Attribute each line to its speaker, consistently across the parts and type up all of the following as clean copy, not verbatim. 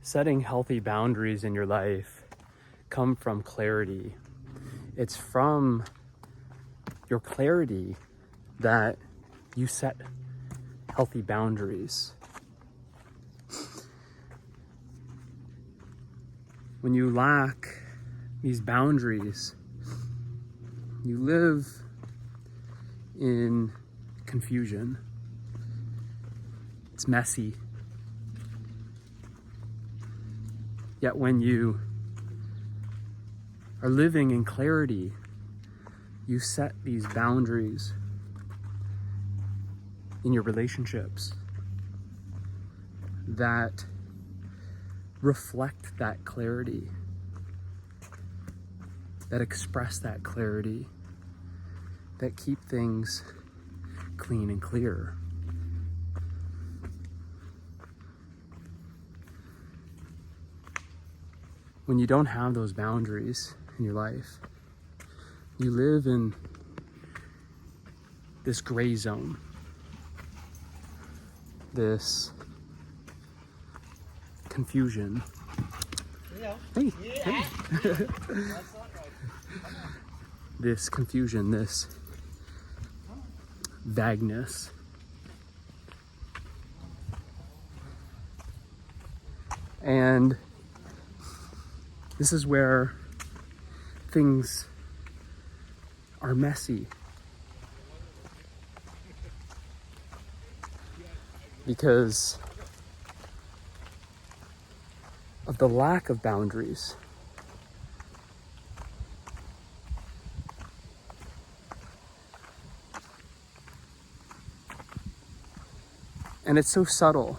Speaker 1: setting healthy boundaries in your life come from clarity. It's from your clarity that you set healthy boundaries. When you lack these boundaries, you live in confusion. It's messy. Yet when you are living in clarity, you set these boundaries in your relationships that reflect that clarity, that express that clarity, that keep things clean and clear. When you don't have those boundaries in your life, you live in this gray zone, this confusion. Hey, hey. This confusion, this vagueness. And this is where things are messy. Because of the lack of boundaries. And it's so subtle.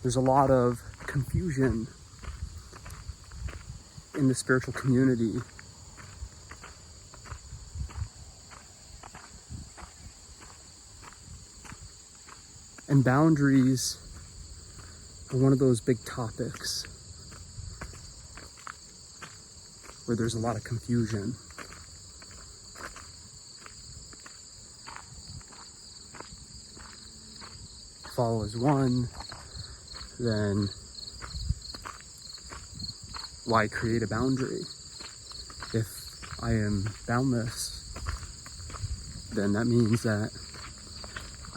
Speaker 1: There's a lot of confusion in the spiritual community. And boundaries are one of those big topics where there's a lot of confusion. Follow as one, then why create a boundary? If I am boundless, then that means that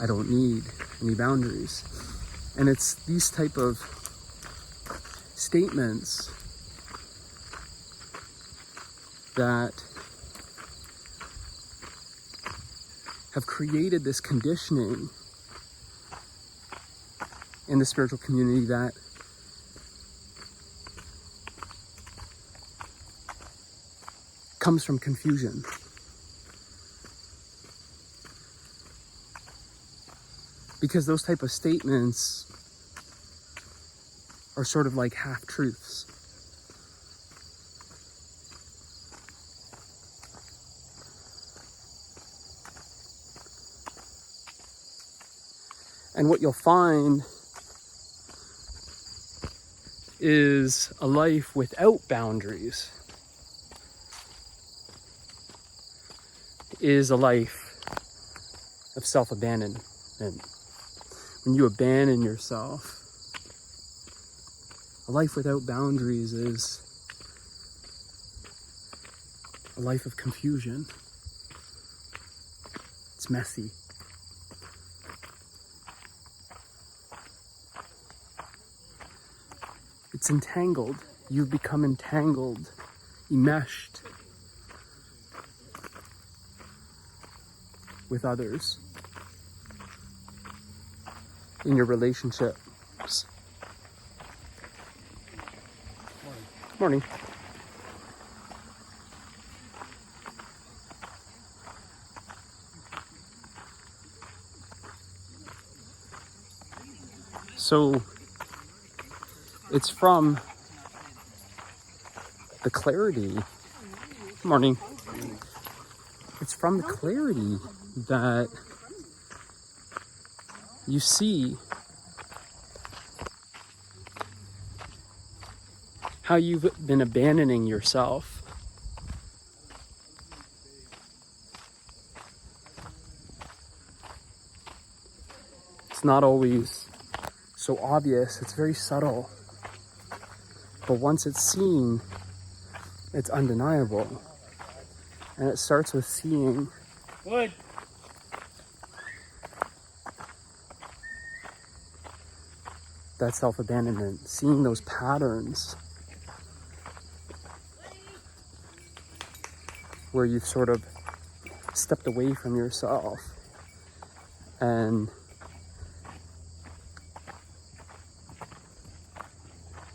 Speaker 1: I don't need any boundaries. And it's these type of statements that have created this conditioning in the spiritual community that comes from confusion. Because those type of statements are sort of like half-truths. And what you'll find is a life without boundaries is a life of self-abandonment. When you abandon yourself, a life without boundaries is a life of confusion. It's messy. It's entangled. You've become entangled, enmeshed with others in your relationships. Morning. So it's from the clarity. Morning. It's from the clarity that you see how you've been abandoning yourself not always so obvious. It's very subtle. But once it's seen, it's undeniable. And it starts with seeing
Speaker 2: Wood.
Speaker 1: that self-abandonment, seeing those patterns where you've sort of stepped away from yourself and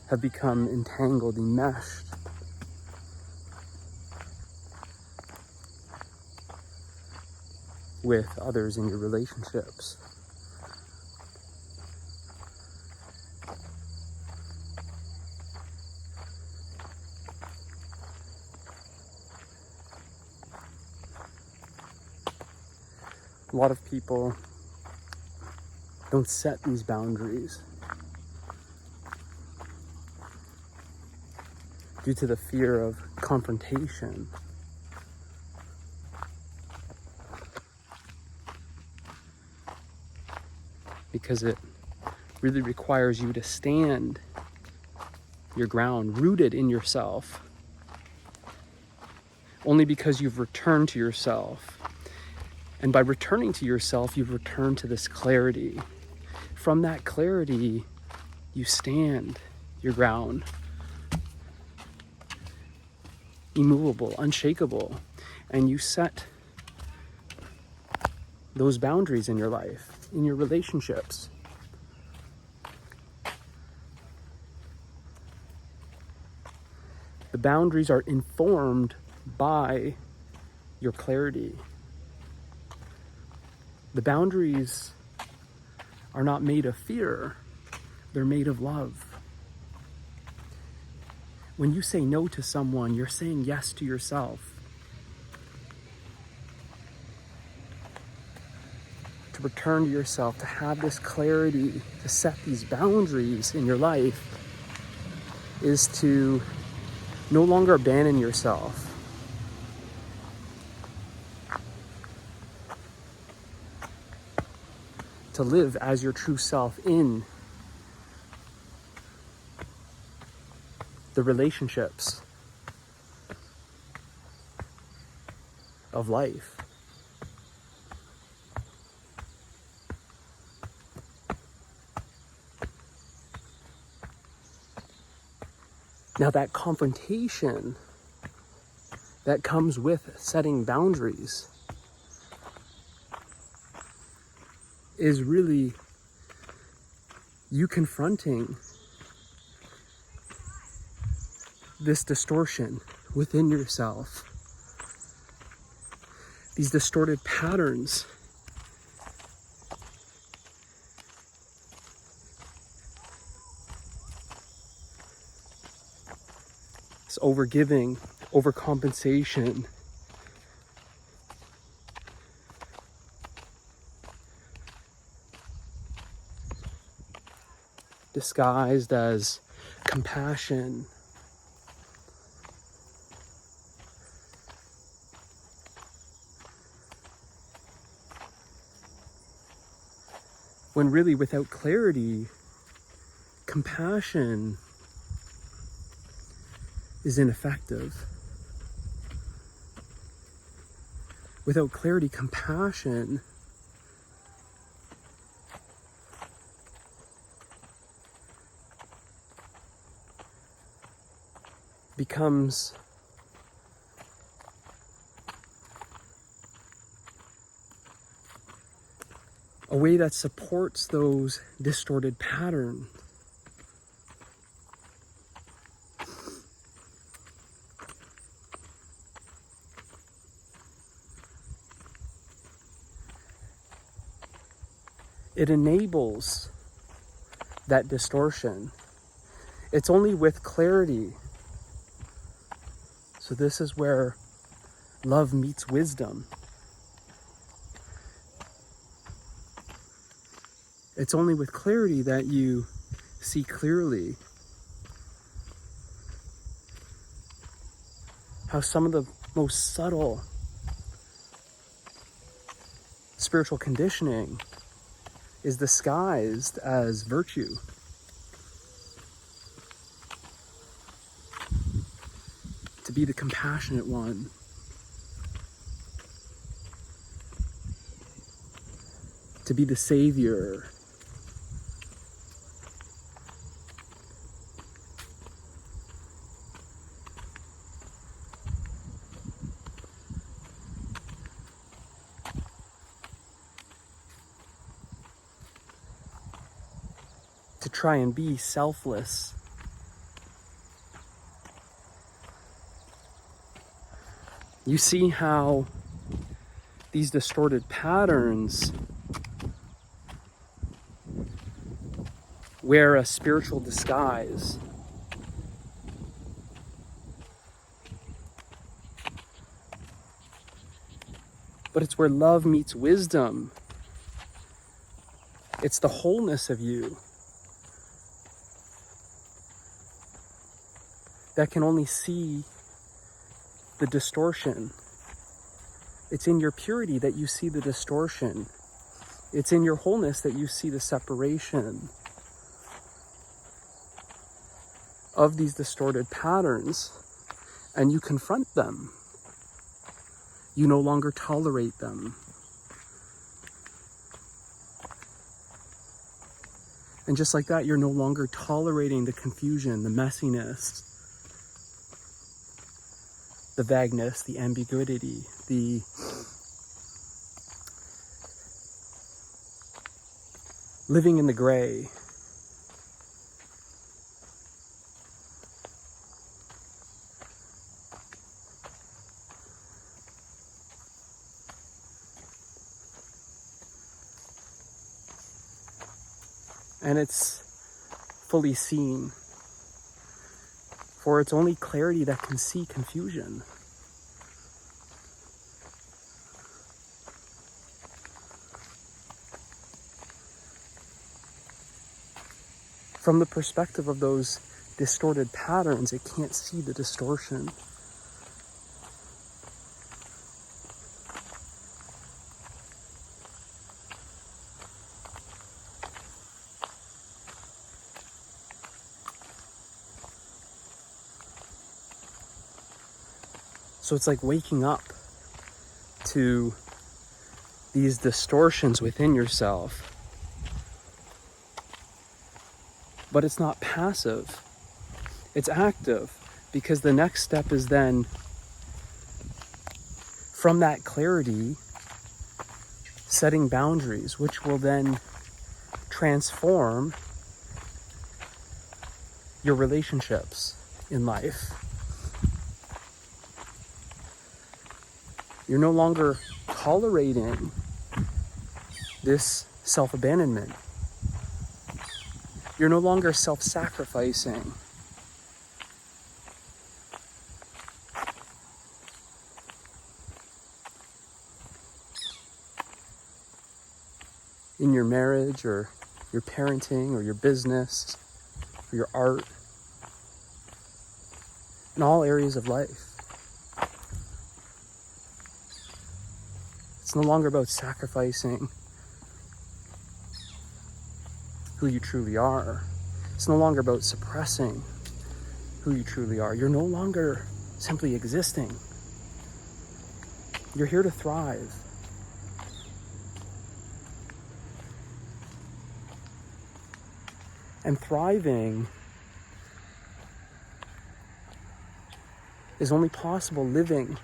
Speaker 1: have become entangled, enmeshed with others in your relationships. A lot of people don't set these boundaries due to the fear of confrontation. Because it really requires you to stand your ground, rooted in yourself. Only because you've returned to yourself. And by returning to yourself, you've returned to this clarity. From that clarity, you stand your ground. Immovable, unshakable. And you set those boundaries in your life, in your relationships. The boundaries are informed by your clarity. The boundaries are not made of fear, they're made of love. When you say no to someone, you're saying yes to yourself. To return to yourself, to have this clarity, to set these boundaries in your life, is to no longer abandon yourself. To live as your true self in the relationships of life. Now, that confrontation that comes with setting boundaries is really you confronting this distortion within yourself, these distorted patterns this overgiving, overcompensation, disguised as compassion. When really, without clarity, compassion is ineffective. Without clarity, compassion becomes a way that supports those distorted patterns. It enables that distortion. It's only with clarity. So this is where love meets wisdom. It's only with clarity that you see clearly how some of the most subtle spiritual conditioning is disguised as virtue. To be the compassionate one. To be the savior. To try and be selfless. You see how these distorted patterns wear a spiritual disguise. But it's where love meets wisdom. It's the wholeness of you that can only see the distortion. It's in your purity that you see the distortion. It's in your wholeness that you see the separation of these distorted patterns, and you confront them. You no longer tolerate them. And just like that, you're no longer tolerating the confusion, the messiness, the vagueness, the ambiguity, the living in the gray. And it's fully seen, for it's only clarity that can see confusion. From the perspective of those distorted patterns, it can't see the distortion. So it's like waking up to these distortions within yourself. But it's not passive, it's active, because the next step is then, from that clarity, setting boundaries, which will then transform your relationships in life. You're no longer tolerating this self-abandonment. You're no longer self-sacrificing. In your marriage, or your parenting, or your business, or your art, in all areas of life. It's no longer about sacrificing who you truly are. It's no longer about suppressing who you truly are. You're no longer simply existing. You're here to thrive. And thriving is only possible living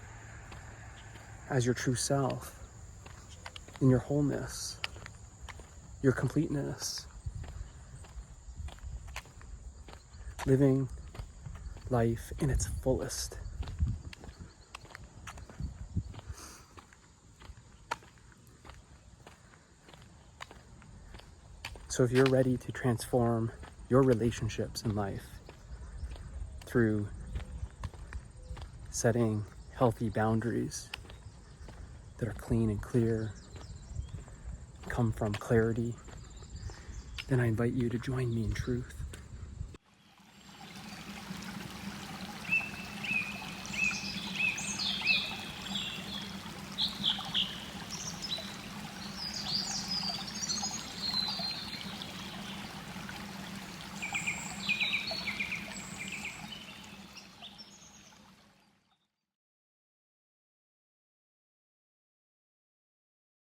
Speaker 1: as your true self, in your wholeness, your completeness. Living life in its fullest. So if you're ready to transform your relationships in life through setting healthy boundaries that are clean and clear, come from clarity, then I invite you to join me in truth.